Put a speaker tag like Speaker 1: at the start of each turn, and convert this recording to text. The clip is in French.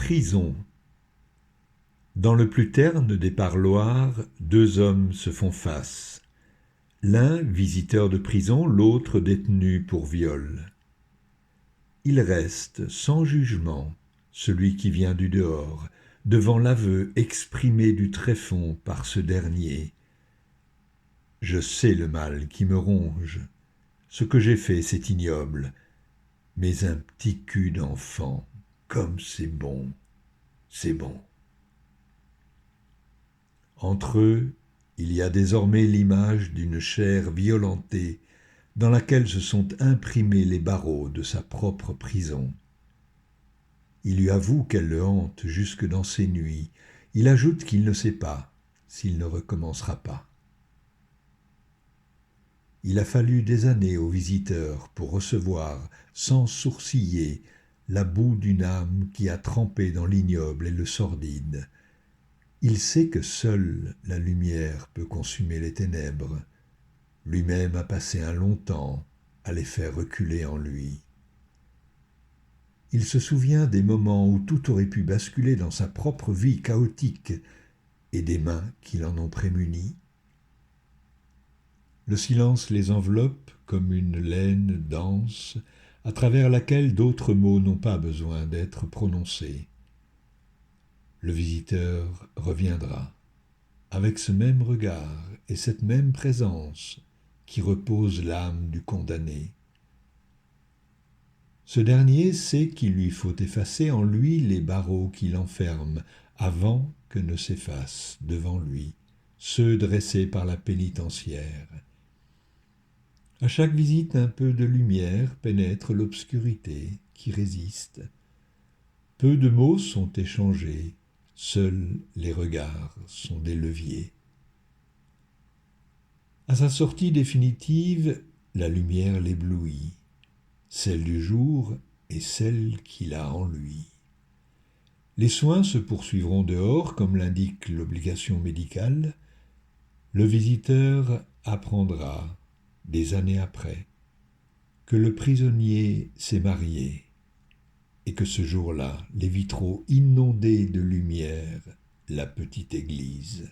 Speaker 1: Prison. Dans le plus terne des parloirs, deux hommes se font face. L'un visiteur de prison, l'autre détenu pour viol. Il reste sans jugement, celui qui vient du dehors, devant l'aveu exprimé du tréfonds par ce dernier. Je sais le mal qui me ronge. Ce que j'ai fait, c'est ignoble. Mais un petit cul d'enfant, comme c'est bon, c'est bon. Entre eux, il y a désormais l'image d'une chair violentée dans laquelle se sont imprimés les barreaux de sa propre prison. Il lui avoue qu'elle le hante jusque dans ses nuits. Il ajoute qu'il ne sait pas s'il ne recommencera pas. Il a fallu des années au visiteur pour recevoir, sans sourciller, la boue d'une âme qui a trempé dans l'ignoble et le sordide. Il sait que seule la lumière peut consumer les ténèbres. Lui-même a passé un long temps à les faire reculer en lui. Il se souvient des moments où tout aurait pu basculer dans sa propre vie chaotique et des mains qui l'en ont prémuni. Le silence les enveloppe comme une laine dense à travers laquelle d'autres mots n'ont pas besoin d'être prononcés. Le visiteur reviendra, avec ce même regard et cette même présence qui repose l'âme du condamné. Ce dernier sait qu'il lui faut effacer en lui les barreaux qui l'enferment avant que ne s'effacent devant lui ceux dressés par la pénitentiaire. À chaque visite, un peu de lumière pénètre l'obscurité qui résiste. Peu de mots sont échangés, seuls les regards sont des leviers. À sa sortie définitive, la lumière l'éblouit, celle du jour et celle qu'il a en lui. Les soins se poursuivront dehors, comme l'indique l'obligation médicale. Le visiteur apprendra, des années après, que le prisonnier s'est marié et que ce jour-là, les vitraux inondés de lumière, la petite église.